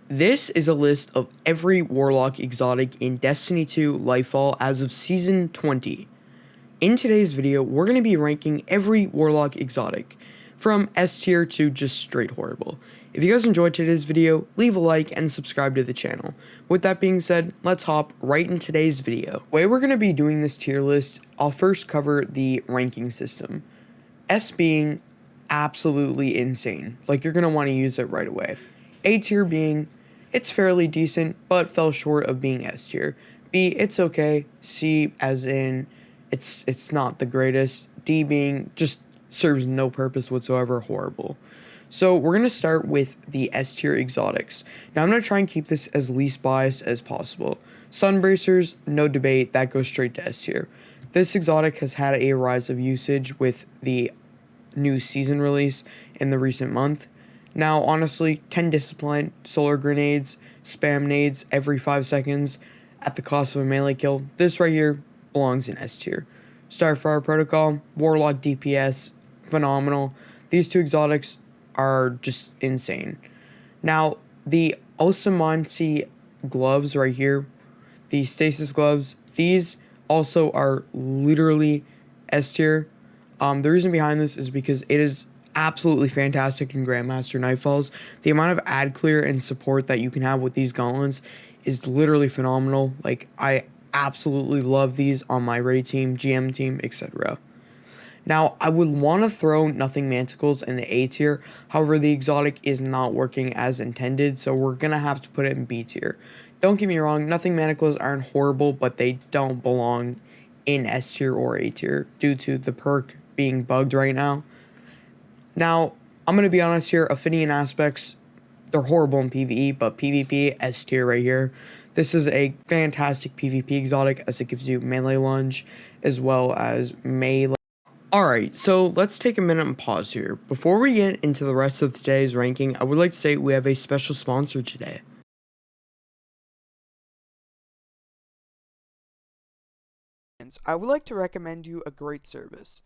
This is a list of every Warlock exotic in Destiny 2 Lightfall as of Season 20. In today's video, we're going to be ranking every Warlock exotic, from S tier to just straight horrible. If you guys enjoyed today's video, leave a like and subscribe to the channel. With that being said, let's hop right in today's video. The way we're going to be doing this tier list, I'll first cover the ranking system. S being absolutely insane, like you're going to want to use it right away. A tier being, it's fairly decent, but fell short of being S tier. B, it's okay. C, as in, it's not the greatest. D being, just serves no purpose whatsoever, horrible. So we're going to start with the S tier exotics. Now I'm going to try and keep this as least biased as possible. Sunbracers, no debate, that goes straight to S tier. This exotic has had a rise of usage with the new season release in the recent month. Now, honestly, 10 discipline, solar grenades, spam nades every 5 seconds at the cost of a melee kill. This right here belongs in S tier. Starfire Protocol, Warlock DPS, phenomenal. These two exotics are just insane. Now, the Osamansi gloves right here, the stasis gloves, these also are literally S tier. The reason behind this is because it is absolutely fantastic in Grandmaster Nightfalls. The amount of ad clear and support that you can have with these gauntlets is literally phenomenal. Like, I absolutely love these on my raid team, GM team, etc. Now, I would want to throw Nothing Manticles in the A tier. However, the exotic is not working as intended, so we're going to have to put it in B tier. Don't get me wrong, Nothing Manticles aren't horrible, but they don't belong in S tier or A tier due to the perk being bugged right now. Now, I'm going to be honest here, Ophidian aspects, they're horrible in PvE, but PvP, S tier right here. This is a fantastic PvP exotic as it gives you melee lunge as well as melee. Alright, so let's take a minute and pause here. Before we get into the rest of today's ranking, I would like to say we have a special sponsor today. I would like to recommend you a great service.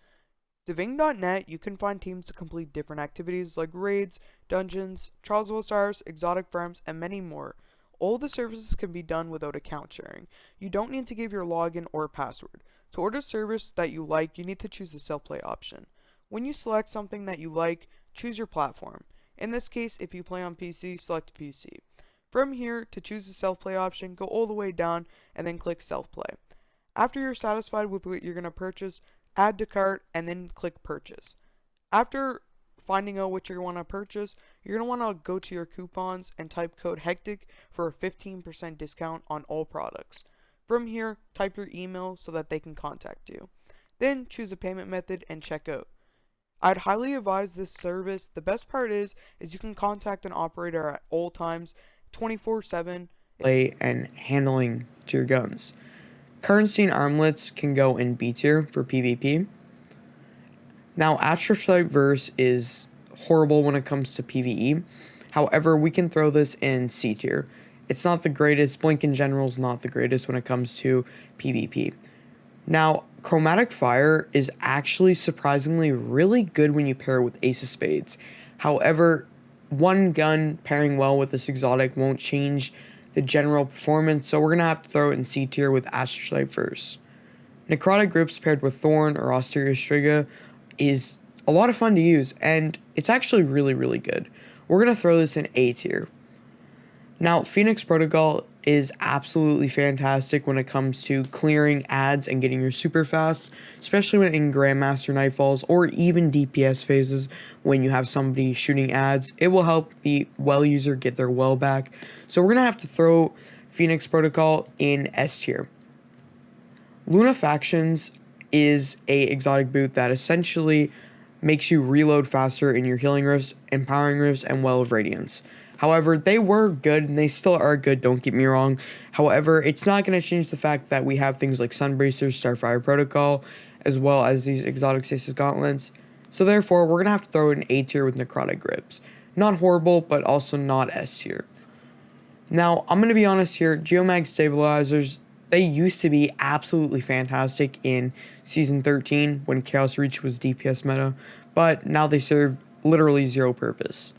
Diving.net, you can find teams to complete different activities like raids, dungeons, trials of stars, exotic farms, and many more. All the services can be done without account sharing. You don't need to give your login or password. To order a service that you like, you need to choose the self-play option. When you select something that you like, choose your platform. In this case, if you play on PC, select PC. From here, to choose the self-play option, go all the way down and then click self-play. After you're satisfied with what you're going to purchase, add to cart, and then click purchase. After finding out what you want to purchase, you're going to want to go to your coupons and type code HECTIC for a 15% discount on all products. From here, type your email so that they can contact you. Then choose a payment method and check out. I'd highly advise this service. The best part is you can contact an operator at all times, 24/7. Play and handling to your guns. Currency and armlets can go in B tier for PvP. Now, Astrocyte Verse is horrible when it comes to PvE. However, we can throw this in C tier. It's not the greatest. Blink in general is not the greatest when it comes to PvP. Now, Chromatic Fire is actually surprisingly really good when you pair it with Ace of Spades. However, one gun pairing well with this exotic won't change the general performance, so we're going to have to throw it in C tier with Astrocyte Verse. Necrotic Grips paired with Thorn or Austeria Striga is a lot of fun to use, and it's actually really, really good. We're going to throw this in A tier. Now, Phoenix Protocol is absolutely fantastic when it comes to clearing ads and getting your super fast, especially when in Grandmaster Nightfalls or even DPS phases when you have somebody shooting ads. It will help the well user get their well back. So we're going to have to throw Phoenix Protocol in S tier. Luna Factions is a exotic boot that essentially makes you reload faster in your healing rifts, empowering rifts, and Well of Radiance. However, they were good, and they still are good, don't get me wrong. However, it's not going to change the fact that we have things like Sunbracers, Starfire Protocol, as well as these exotic stasis gauntlets. So therefore, we're going to have to throw in A tier with Necrotic Grips. Not horrible, but also not S tier. Now, I'm going to be honest here, Geomag Stabilizers, they used to be absolutely fantastic in Season 13 when Chaos Reach was DPS meta, but now they serve literally zero purpose.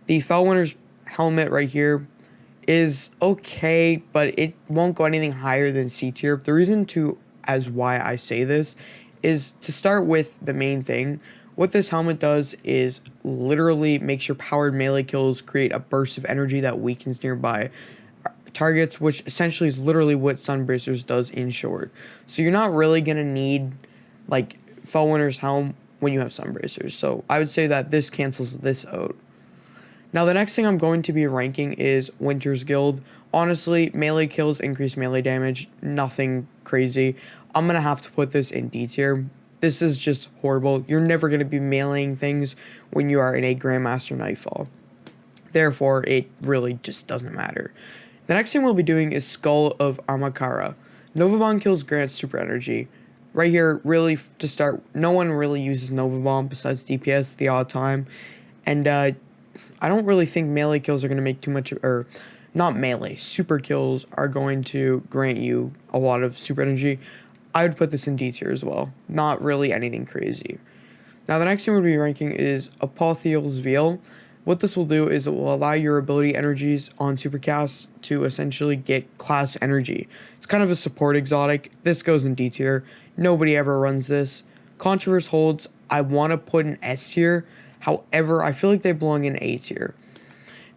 The Fellwinners helmet right here is okay, but it won't go anything higher than C tier. The reason to as why I say this is to start with the main thing. What this helmet does is literally makes your powered melee kills create a burst of energy that weakens nearby targets, which essentially is literally what Sunbracers does in short. So you're not really gonna need like Fellwinter's Helm when you have Sunbracers. So I would say that this cancels this out. Now the next thing I'm going to be ranking is Winter's Guild. Honestly, melee kills increase melee damage, nothing crazy. I'm gonna have to put this in D tier. This is just horrible. You're never gonna be meleeing things when you are in a Grandmaster Nightfall. Therefore, it really just doesn't matter. The next thing we'll be doing is Skull of Amakara. Nova Bomb kills grants super energy. Right here, really to start, no one really uses Nova Bomb besides DPS the odd time. And I don't really think melee kills are going to make too much, or not melee, super kills are going to grant you a lot of super energy. I would put this in D tier as well. Not really anything crazy. Now the next thing we'll be ranking is Apotheal's Veil. What this will do is it will allow your ability energies on Supercast to essentially get class energy. It's kind of a support exotic. This goes in D tier. Nobody ever runs this. Controverse holds, I want to put in S tier. However, I feel like they belong in A tier.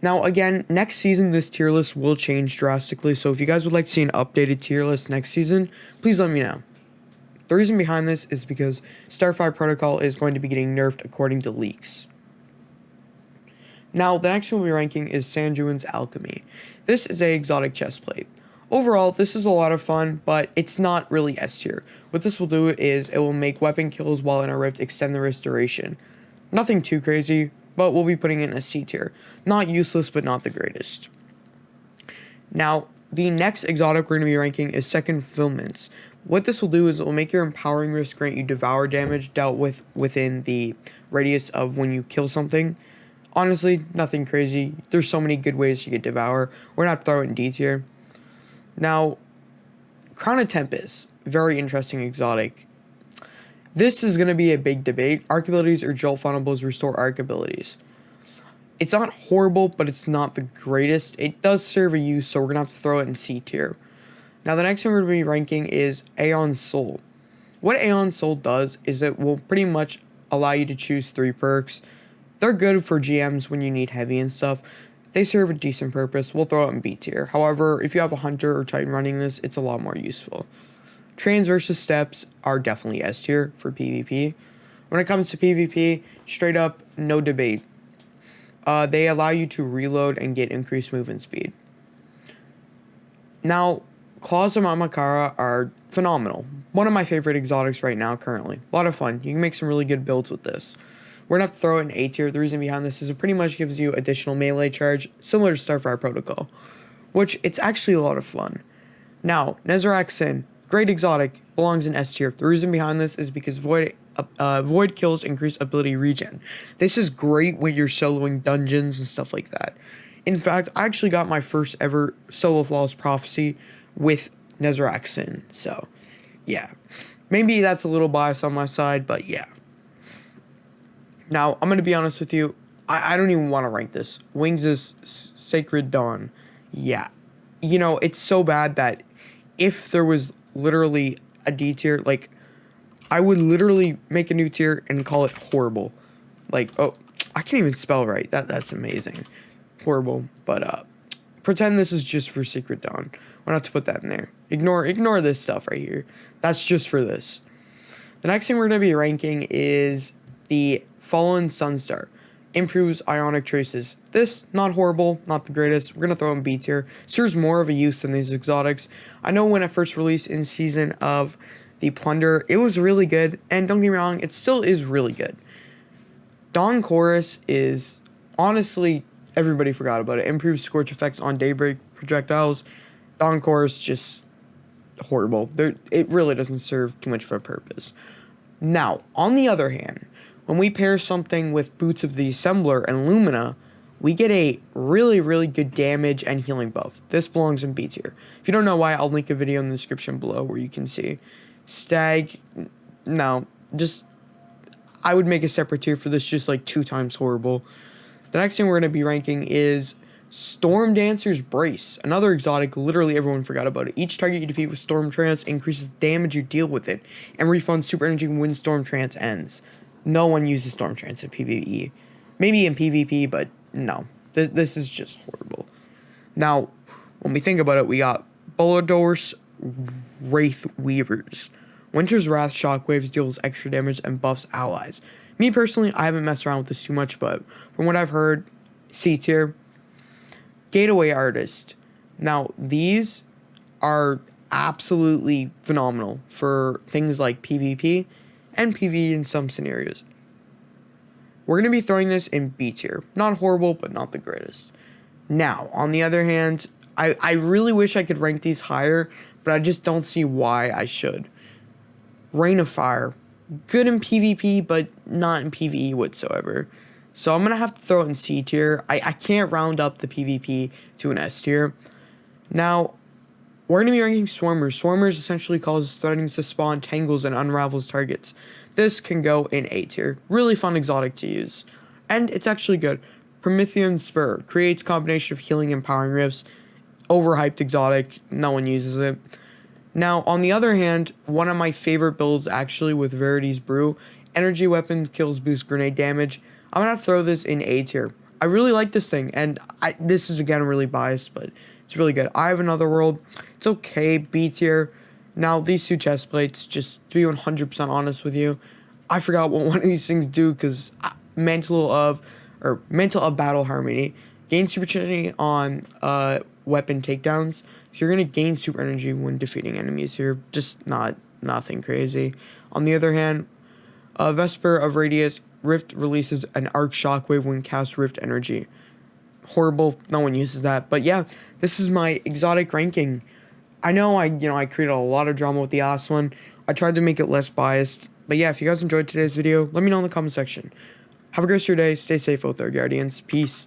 Now, again, next season, this tier list will change drastically. So if you guys would like to see an updated tier list next season, please let me know. The reason behind this is because Starfire Protocol is going to be getting nerfed according to leaks. Now, the next one we'll be ranking is Sanjuan's Alchemy. This is a exotic chestplate. Overall, this is a lot of fun, but it's not really S tier. What this will do is it will make weapon kills while in a rift extend the rift duration. Nothing too crazy, but we'll be putting in a C tier. Not useless, but not the greatest. Now, the next exotic we're going to be ranking is Second Fulfillments. What this will do is it will make your empowering risk grant you devour damage dealt with within the radius of when you kill something. Honestly, nothing crazy. There's so many good ways to get devour. We're not throwing in D tier. Now, Crown of Tempest, very interesting exotic. This is going to be a big debate. Arc abilities or Jolt Fundables restore arc abilities. It's not horrible, but it's not the greatest. It does serve a use, so we're going to have to throw it in C tier. Now, the next one we're going to be ranking is Aeon Soul. What Aeon Soul does is it will pretty much allow you to choose 3 perks. They're good for GMs when you need heavy and stuff. They serve a decent purpose. We'll throw it in B tier. However, if you have a Hunter or Titan running this, it's a lot more useful. Trains versus Steps are definitely S tier for PvP. When it comes to PvP, straight up, no debate. They allow you to reload and get increased movement speed. Now, Claws of Amakara are phenomenal. One of my favorite exotics right now currently. A lot of fun. You can make some really good builds with this. We're going to have to throw it in A tier. The reason behind this is it pretty much gives you additional melee charge, similar to Starfire Protocol, which it's actually a lot of fun. Now, Nezarec Sin, great exotic, belongs in S tier. The reason behind this is because Void kills increase ability regen. This is great when you're soloing dungeons and stuff like that. In fact, I actually got my first ever solo Flawless Prophecy with Nezarec Sin. So, yeah. Maybe that's a little bias on my side, but yeah. Now, I'm going to be honest with you. I don't even want to rank this. Wings' Sacred Dawn. Yeah. You know, it's so bad that if there was literally a D tier, like, I would literally make a new tier and call it horrible. Like, oh, I can't even spell right. That's amazing. Horrible. But, pretend this is just for Sacred Dawn. We're going to have to put that in there. Ignore this stuff right here. That's just for this. The next thing we're going to be ranking is the Fallen Sunstar. Improves ionic traces. This, not horrible, not the greatest. We're going to throw in B tier. Serves more of a use than these exotics. I know when it first released in season of the Plunder, it was really good. And don't get me wrong, it still is really good. Dawn Chorus is, honestly, everybody forgot about it. Improves scorch effects on Daybreak projectiles. Dawn Chorus, just horrible. It really doesn't serve too much of a purpose. Now, on the other hand, when we pair something with Boots of the Assembler and Lumina, we get a really, really good damage and healing buff. This belongs in B tier. If you don't know why, I'll link a video in the description below where you can see. Stag, no, just, I would make a separate tier for this, just like 2 times horrible. The next thing we're going to be ranking is Storm Dancer's Brace, another exotic, literally everyone forgot about it. Each target you defeat with Storm Trance increases damage you deal with it, and refunds super energy when Storm Trance ends. No one uses Storm Trance in PvE. Maybe in PvP, but no. This is just horrible. Now, when we think about it, we got Bolador's Wraith Weavers. Winter's Wrath Shockwaves deals extra damage and buffs allies. Me personally, I haven't messed around with this too much, but from what I've heard, C tier. Gateway Artist. Now, these are absolutely phenomenal for things like PvP and PvE in some scenarios. We're going to be throwing this in B tier. Not horrible, but not the greatest. Now, on the other hand, I really wish I could rank these higher, but I just don't see why I should. Rain of Fire. Good in PvP, but not in PvE whatsoever. So I'm going to have to throw it in C tier. I can't round up the PvP to an S tier. Now, we're going to be ranking Swarmers. Swarmers essentially causes threatenings to spawn, tangles, and unravels targets. This can go in A tier. Really fun exotic to use. And it's actually good. Promethean Spur. Creates combination of healing and powering rifts. Overhyped exotic. No one uses it. Now, on the other hand, one of my favorite builds actually with Verity's Brew. Energy weapons kills boost grenade damage. I'm going to throw this in A tier. I really like this thing, and this is, again, really biased, but it's really good. I have another world. It's okay, B tier. Now, these two chest plates, just to be 100% honest with you, I forgot what one of these things do, because Mantle of Battle Harmony. Gain super energy on weapon takedowns. So you're going to gain super energy when defeating enemies here. Just nothing crazy. On the other hand, Vesper of Radius Rift releases an arc shockwave when cast Rift energy. Horrible. No one uses that. But yeah, this is my exotic ranking. I know I created a lot of drama with the last one. I tried to make it less biased. But yeah, if you guys enjoyed today's video, let me know in the comment section. Have a great rest of your day. Stay safe out there, Guardians. Peace.